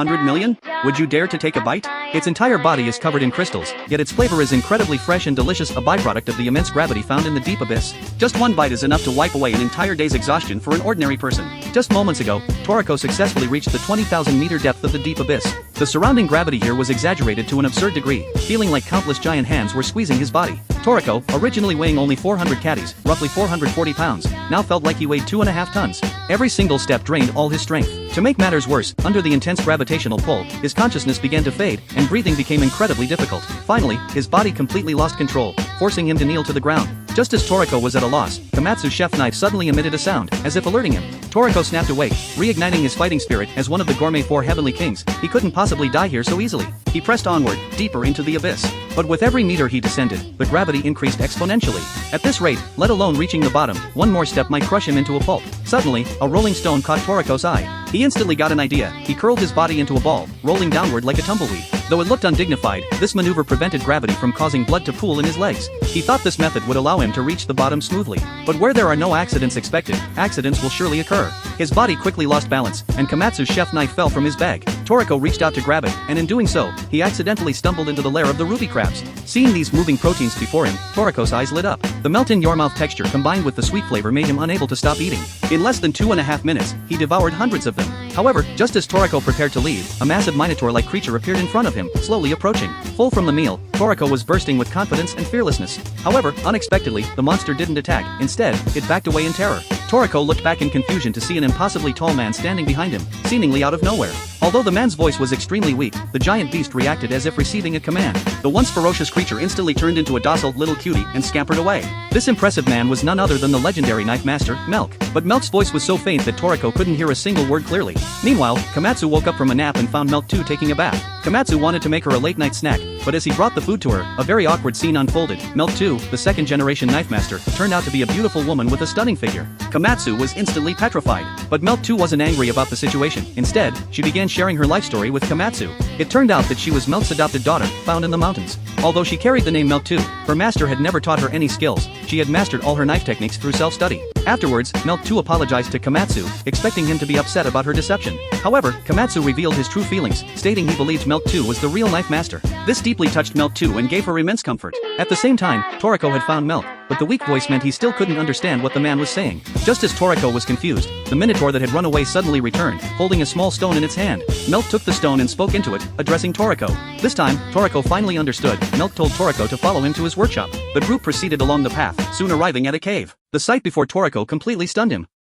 100 million? Would you dare to take a bite? Its entire body is covered in crystals, yet its flavor is incredibly fresh and delicious, a byproduct of the immense gravity found in the deep abyss. Just one bite is enough to wipe away an entire day's exhaustion for an ordinary person. Just moments ago, Toriko successfully reached the 20,000-meter depth of the deep abyss. The surrounding gravity here was exaggerated to an absurd degree, feeling like countless giant hands were squeezing his body. Toriko, originally weighing only 400 catties, roughly 440 pounds, now felt like he weighed 2.5 tons. Every single step drained all his strength. To make matters worse, under the intense gravitational pull, his consciousness began to fade, and breathing became incredibly difficult. Finally, his body completely lost control, forcing him to kneel to the ground. Just as Toriko was at a loss, Komatsu's chef knife suddenly emitted a sound, as if alerting him. Toriko snapped awake, reigniting his fighting spirit. As one of the gourmet 4 heavenly kings, he couldn't possibly die here so easily. He pressed onward, deeper into the abyss. But with every meter he descended, the gravity increased exponentially. At this rate, let alone reaching the bottom, one more step might crush him into a pulp. Suddenly, a rolling stone caught Toriko's eye. He instantly got an idea. He curled his body into a ball, rolling downward like a tumbleweed. Though it looked undignified, this maneuver prevented gravity from causing blood to pool in his legs. He thought this method would allow him to reach the bottom smoothly. But where there are no accidents expected, accidents will surely occur. His body quickly lost balance, and Komatsu's chef knife fell from his bag. Toriko reached out to grab it, and in doing so, he accidentally stumbled into the lair of the ruby crabs. Seeing these moving proteins before him, Toriko's eyes lit up. The melt-in-your-mouth texture combined with the sweet flavor made him unable to stop eating. In less than 2.5 minutes, he devoured hundreds of them. However, just as Toriko prepared to leave, a massive minotaur-like creature appeared in front of him, slowly approaching. Full from the meal, Toriko was bursting with confidence and fearlessness. However, unexpectedly, the monster didn't attack. Instead, it backed away in terror. Toriko looked back in confusion to see an impossibly tall man standing behind him, seemingly out of nowhere. Although the man's voice was extremely weak, the giant beast reacted as if receiving a command. The once ferocious creature instantly turned into a docile little cutie and scampered away. This impressive man was none other than the legendary knife master, Melk. But Melk's voice was so faint that Toriko couldn't hear a single word clearly. Meanwhile, Komatsu woke up from a nap and found Melk too taking a bath. Komatsu wanted to make her a late-night snack, but as he brought the food to her, a very awkward scene unfolded. Melk too, the second-generation knife master, turned out to be a beautiful woman with a stunning figure. Komatsu was instantly petrified. But Melk too wasn't angry about the situation. Instead, she began sharing her life story with Komatsu. It turned out that she was Melk's adopted daughter, found in the mountains. Although she carried the name Melk too, her master had never taught her any skills. She had mastered all her knife techniques through self-study. Afterwards, Melk too apologized to Komatsu, expecting him to be upset about her deception. However, Komatsu revealed his true feelings, stating he believed Melk too was the real knife master. This deeply touched Melk too and gave her immense comfort. At the same time, Toriko had found Melk, but the weak voice meant he still couldn't understand what the man was saying. Just as Toriko was confused, the minotaur that had run away suddenly returned, holding a small stone in its hand. Melk took the stone and spoke into it, addressing Toriko. This time, Toriko finally understood. Melk told Toriko to follow him to his workshop. The group proceeded along the path, soon arriving at a cave. The sight before Toriko completely stunned him.